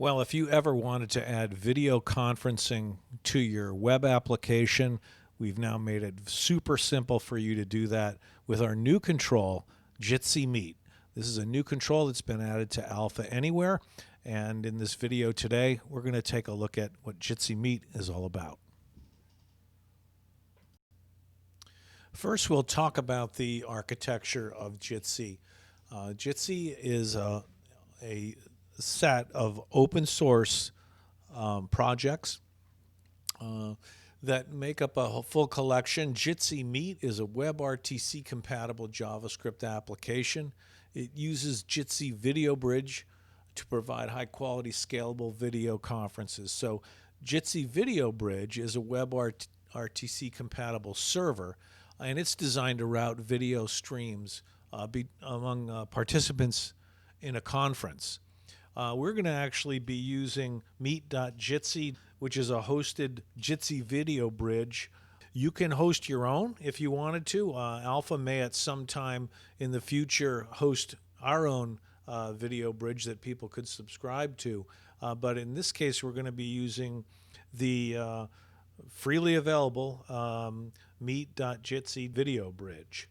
Well, if you ever wanted to add video conferencing to your web application, we've now made it super simple for you to do that with our new control, Jitsi Meet. This is a new control that's been added to Alpha Anywhere. And in this video today, we're going to take a look at what Jitsi Meet is all about. First, we'll talk about the architecture of Jitsi. Jitsi is a set of open source projects that make up a full collection. Jitsi Meet is a WebRTC compatible JavaScript application. It uses Jitsi Video Bridge to provide high quality scalable video conferences. So Jitsi Video Bridge is a WebRTC compatible server, and it's designed to route video streams among participants in a conference. We're going to actually be using meet.jitsi, which is a hosted Jitsi video bridge. You can host your own if you wanted to. Alpha may at some time in the future host our own video bridge that people could subscribe to. But in this case, we're going to be using the freely available meet.jitsi video bridge.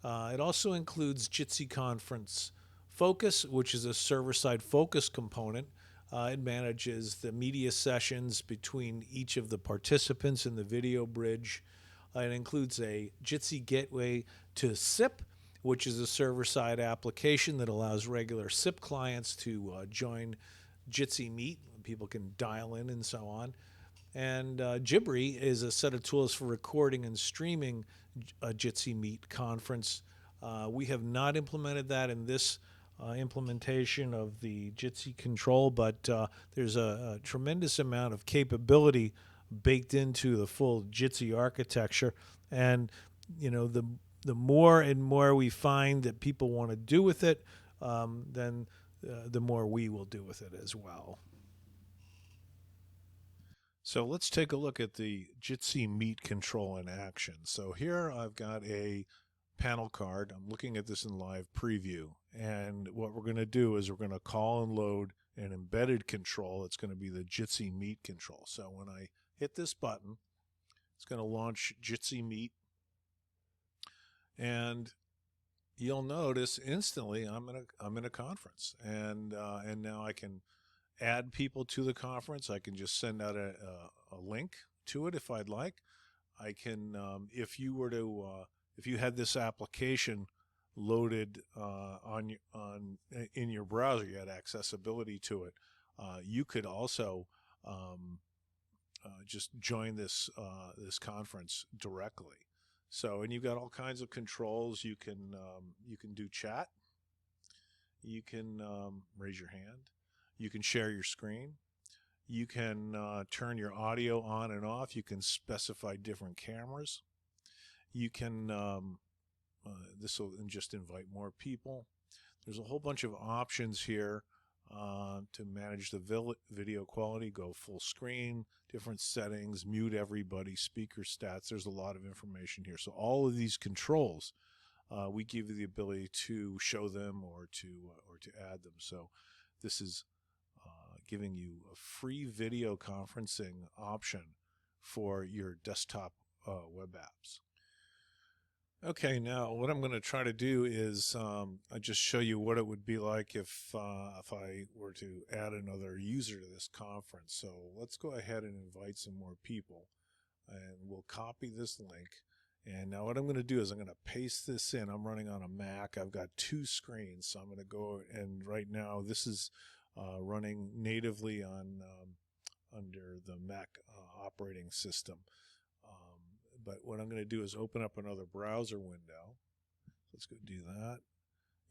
It also includes Jitsi Conference Focus, which is a server-side focus component. It manages the media sessions between each of the participants in the video bridge. It includes a Jitsi gateway to SIP, which is a server-side application that allows regular SIP clients to join Jitsi Meet. People can dial in and so on. And Jibri is a set of tools for recording and streaming a Jitsi Meet conference. We have not implemented that in this implementation of the Jitsi control, but there's a tremendous amount of capability baked into the full Jitsi architecture. And the more and more we find that people want to do with it, then the more we will do with it as well. So let's take a look at the Jitsi Meet control in action. So here I've got a panel card. I'm looking at this in live preview. And what we're going to do is we're going to call and load an embedded control. It's going to be the Jitsi Meet control. So when I hit this button, it's going to launch Jitsi Meet. And you'll notice instantly I'm in a conference. And now I can add people to the conference. I can just send out a link to it if I'd like. I can, if you had this application loaded in your browser, you had accessibility to it. You could also just join this conference directly. So, and you've got all kinds of controls. You can do chat. You can raise your hand. You can share your screen. You can turn your audio on and off. You can specify different cameras. You can, this will just invite more people. There's a whole bunch of options here to manage the video quality, go full screen, different settings, mute everybody, speaker stats. There's a lot of information here. So all of these controls, we give you the ability to show them or to add them. So this is giving you a free video conferencing option for your desktop web apps. Okay, now what I'm going to try to do is I just show you what it would be like if I were to add another user to this conference. So let's go ahead and invite some more people, and we'll copy this link. And now what I'm going to do is I'm going to paste this in. I'm running on a Mac. I've got two screens, so I'm going to go, and right now this is running natively on under the Mac operating system. But what I'm going to do is open up another browser window. Let's go do that.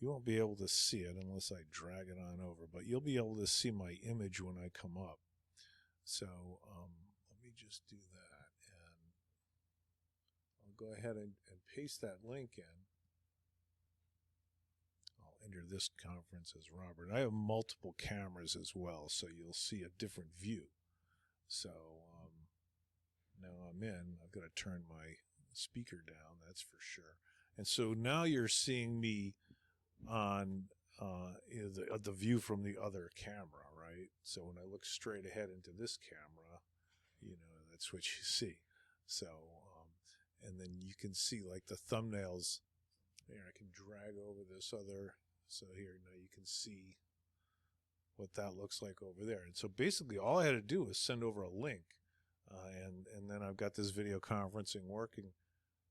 You won't be able to see it unless I drag it on over, but you'll be able to see my image when I come up. So let me just do that, and I'll go ahead and paste that link in. Enter this conference as Robert. I have multiple cameras as well, so you'll see a different view. So now I'm in. I've got to turn my speaker down, that's for sure. And so now you're seeing me on the view from the other camera, right? So when I look straight ahead into this camera, that's what you see. So, and then you can see like the thumbnails. There, I can drag over this other. So here now you can see what that looks like over there. And so basically all I had to do was send over a link, and then I've got this video conferencing working,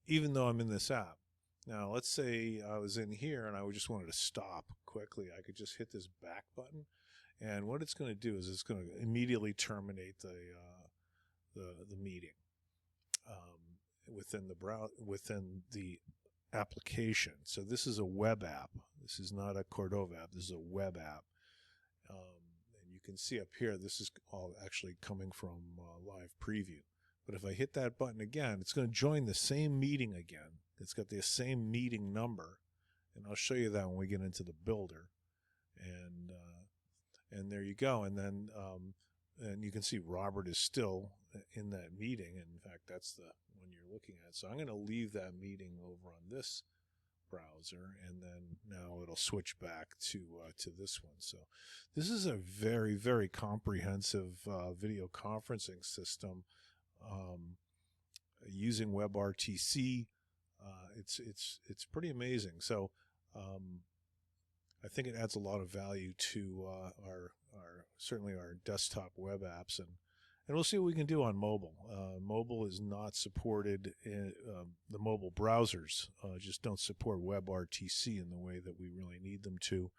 even though I'm in this app. Now, let's say I was in here and I just wanted to stop quickly. I could just hit this back button, and what it's going to do is it's going to immediately terminate the meeting within the application. So this is a web app. This is not a Cordova app. This is a web app. And you can see up here, this is all actually coming from live preview. But if I hit that button again, it's going to join the same meeting again. It's got the same meeting number, and I'll show you that when we get into the builder. And there you go. And then and you can see Robert is still in that meeting. And in fact, that's the one you're looking at. So I'm going to leave that meeting over on this browser, and then now it'll switch back to this one. So this is a very, very comprehensive video conferencing system using WebRTC. It's pretty amazing. So I think it adds a lot of value to our certainly our desktop web apps, and we'll see what we can do on mobile. Mobile is not supported in the mobile browsers just don't support WebRTC in the way that we really need them to.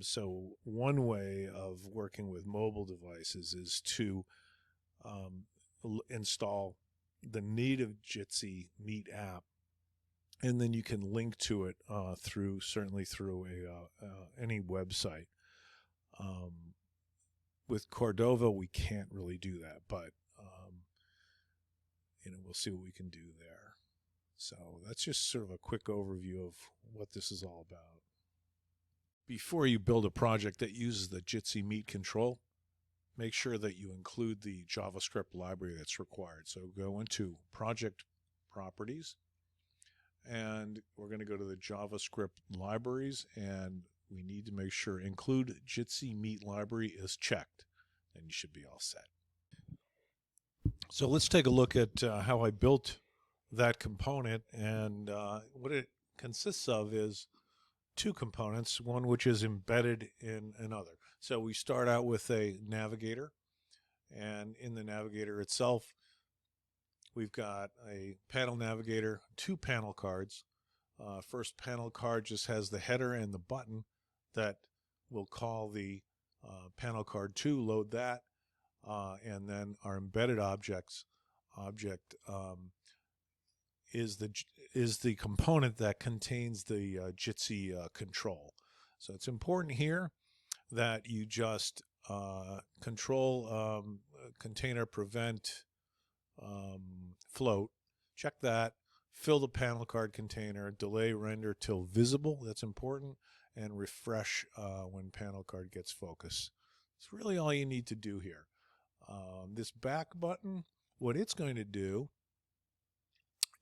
So one way of working with mobile devices is to install the native Jitsi Meet app, and then you can link to it through any website. With Cordova, we can't really do that, but we'll see what we can do there. So that's just sort of a quick overview of what this is all about. Before you build a project that uses the Jitsi Meet control, make sure that you include the JavaScript library that's required. So go into Project Properties, and we're going to go to the JavaScript libraries, and we need to make sure Include Jitsi Meet Library is checked, and you should be all set. So let's take a look at how I built that component, and what it consists of is two components, one which is embedded in another. So we start out with a navigator, and in the navigator itself, we've got a panel navigator, two panel cards. First panel card just has the header and the button that we'll call the panel card 2, load that, and then our embedded object is the component that contains the Jitsi control. So it's important here that you just control container prevent float, check that, fill the panel card container, delay render till visible, that's important, and refresh when panel card gets focus. It's really all you need to do here. This back button, what it's going to do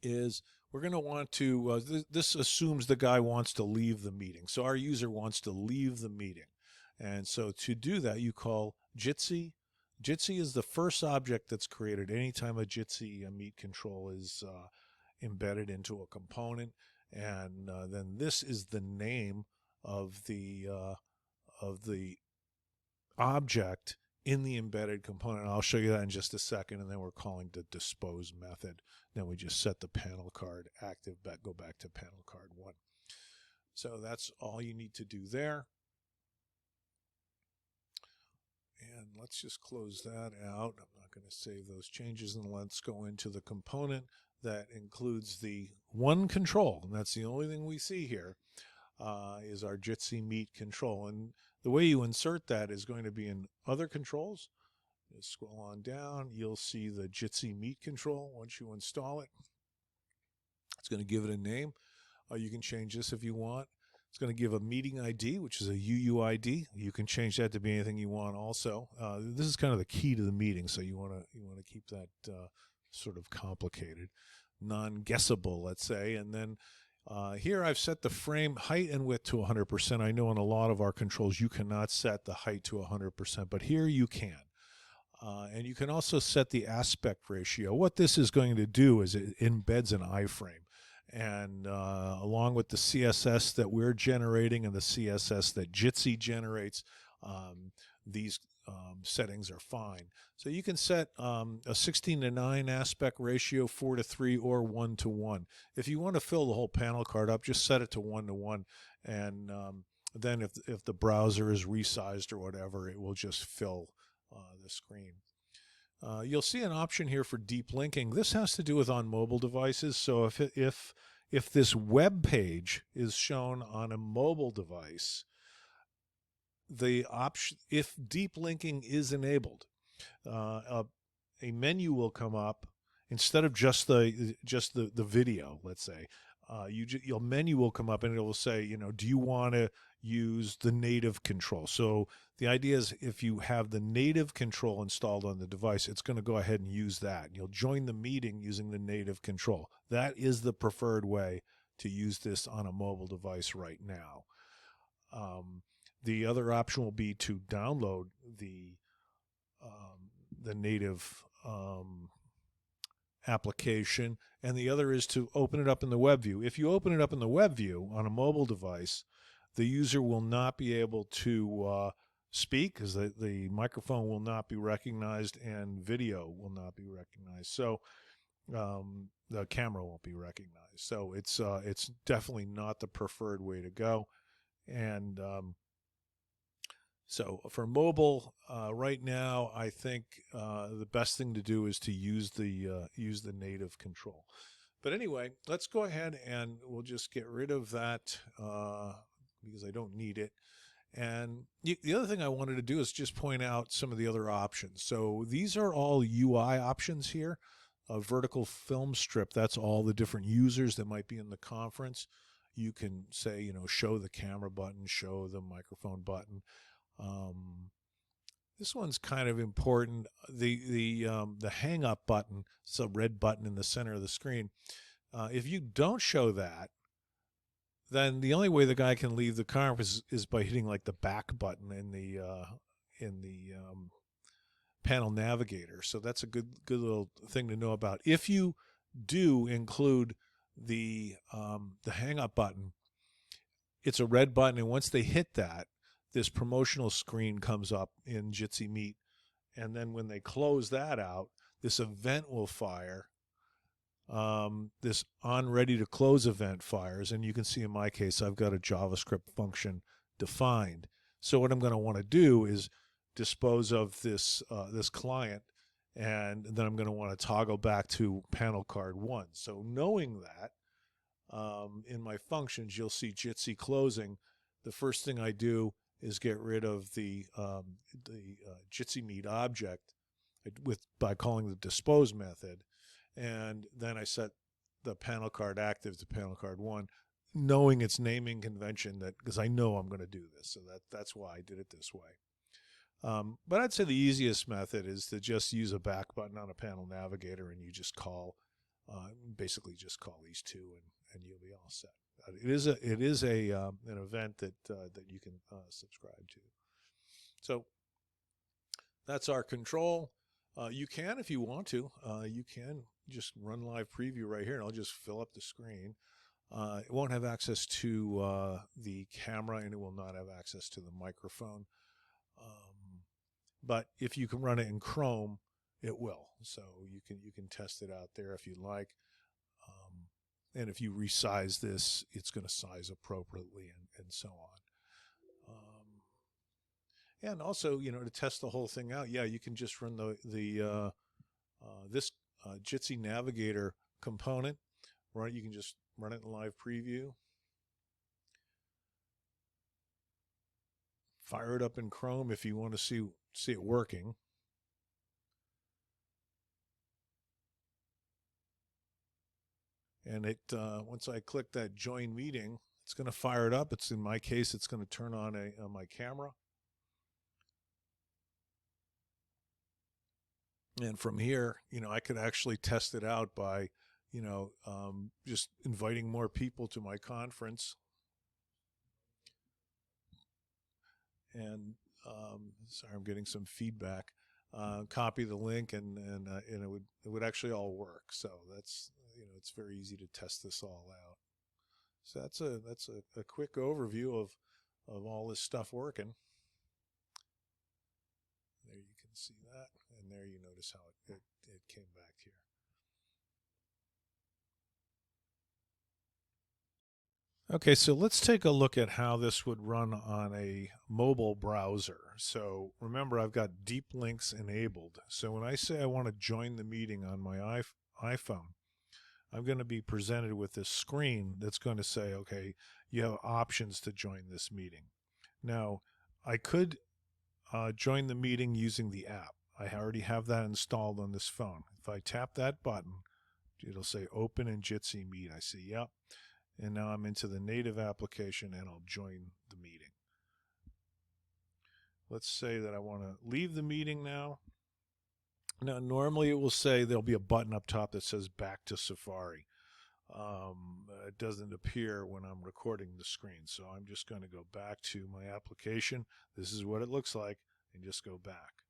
is we're going to want to, this assumes the guy wants to leave the meeting. So our user wants to leave the meeting. And so to do that, you call Jitsi. Jitsi is the first object that's created anytime a Jitsi Meet control is embedded into a component. And then this is the name of the object in the embedded component. I'll show you that in just a second, and then we're calling the dispose method. Then we just set the panel card active, go back to panel card 1. So that's all you need to do there. And let's just close that out. I'm not going to save those changes, and let's go into the component that includes the one control, and that's the only thing we see here, is our Jitsi Meet control. And the way you insert that is going to be in Other Controls. Just scroll on down, you'll see the Jitsi Meet control. Once you install it, it's going to give it a name. You can change this if you want. It's going to give a meeting ID, which is a UUID. You can change that to be anything you want also. This is kind of the key to the meeting, so you want to keep that sort of complicated, non-guessable, let's say. And then Here I've set the frame height and width to 100%. I know in a lot of our controls you cannot set the height to 100%, but here you can. And you can also set the aspect ratio. What this is going to do is it embeds an iframe. And along with the CSS that we're generating and the CSS that Jitsi generates, these settings are fine. So you can set a 16:9 aspect ratio, 4:3, or 1:1. If you want to fill the whole panel card up, just set it to 1:1, and then if the browser is resized or whatever, it will just fill the screen. You'll see an option here for deep linking. This has to do with on mobile devices. So if this web page is shown on a mobile device, the option, if deep linking is enabled, a menu will come up instead of just the video. Let's say your menu will come up and it will say, do you want to use the native control? So the idea is if you have the native control installed on the device, it's going to go ahead and use that. You'll join the meeting using the native control. That is the preferred way to use this on a mobile device right now. The other option will be to download the native application, and the other is to open it up in the web view. If you open it up in the web view on a mobile device, the user will not be able to speak because the microphone will not be recognized and video will not be recognized. So the camera won't be recognized. So it's definitely not the preferred way to go. And so for mobile, right now, I think the best thing to do is to use the native control. But anyway, let's go ahead and we'll just get rid of that because I don't need it. And the other thing I wanted to do is just point out some of the other options. So these are all UI options here. A vertical film strip, that's all the different users that might be in the conference. You can say, show the camera button, show the microphone button. This one's kind of important. The hang up button, it's a red button in the center of the screen. If you don't show that, then the only way the guy can leave the conference is by hitting like the back button in the panel navigator. So that's a good little thing to know about. If you do include the hang up button, it's a red button, and once they hit that, this promotional screen comes up in Jitsi Meet, and then when they close that out, this event will fire. This on ready to close event fires, and you can see in my case I've got a JavaScript function defined. So what I'm going to want to do is dispose of this client, and then I'm going to want to toggle back to panel card 1. So knowing that, in my functions you'll see Jitsi closing. The first thing I do is get rid of the Jitsi Meet object by calling the dispose method, and then I set the panel card active to panel card 1, knowing its naming convention, that because I know I'm going to do this, so that's why I did it this way. But I'd say the easiest method is to just use a back button on a panel navigator, and you just call, basically just call these two, and you'll be all set. It is an event that you can subscribe to. So that's our control. You can, if you want to, you can just run live preview right here, and I'll just fill up the screen. It won't have access to the camera, and it will not have access to the microphone. But if you can run it in Chrome, it will. So you can test it out there if you like. And if you resize this, it's going to size appropriately, and so on. And also, to test the whole thing out, you can just run this Jitsi Navigator component. Right, you can just run it in live preview. Fire it up in Chrome if you want to see it working. And once I click that join meeting, it's going to fire it up. It's, in my case, it's going to turn on my camera. And from here, I could actually test it out by, just inviting more people to my conference. And sorry, I'm getting some feedback. Copy the link, and it would actually all work. So that's it's very easy to test this all out. So that's a quick overview of all this stuff working. There you can see that, and there you notice how it came back here. Okay, so let's take a look at how this would run on a mobile browser. So remember, I've got deep links enabled. So when I say I want to join the meeting on my iPhone, I'm going to be presented with this screen that's going to say, okay, you have options to join this meeting. Now, I could join the meeting using the app. I already have that installed on this phone. If I tap that button, it'll say open in Jitsi Meet. I say, yep. And now I'm into the native application, and I'll join the meeting. Let's say that I want to leave the meeting now. Now, normally it will say there'll be a button up top that says back to Safari. It doesn't appear when I'm recording the screen, so I'm just going to go back to my application. This is what it looks like, and just go back.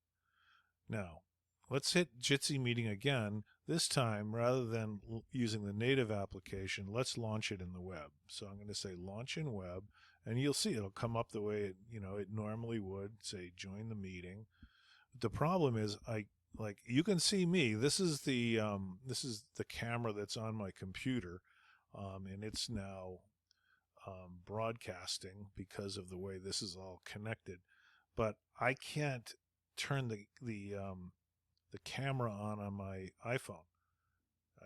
Now, let's hit Jitsi Meeting again. This time, rather than using the native application, let's launch it in the web. So I'm going to say launch in web, and you'll see it'll come up the way it normally would, say join the meeting. The problem is you can see me. This is the camera that's on my computer, and it's now broadcasting because of the way this is all connected. But I can't turn the camera on my iPhone.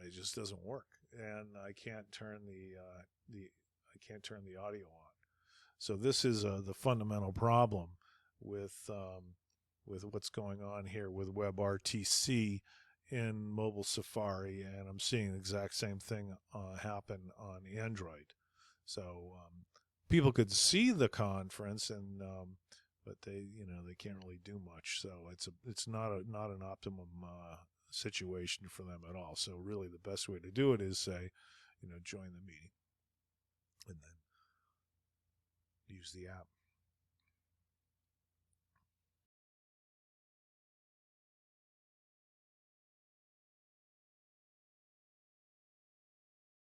It just doesn't work, and I can't turn the audio on. So this is the fundamental problem with what's going on here with WebRTC in mobile Safari, and I'm seeing the exact same thing happen on Android. So people could see the conference, and but they can't really do much. So it's not an optimum situation for them at all. So really, the best way to do it is say, join the meeting, and then use the app.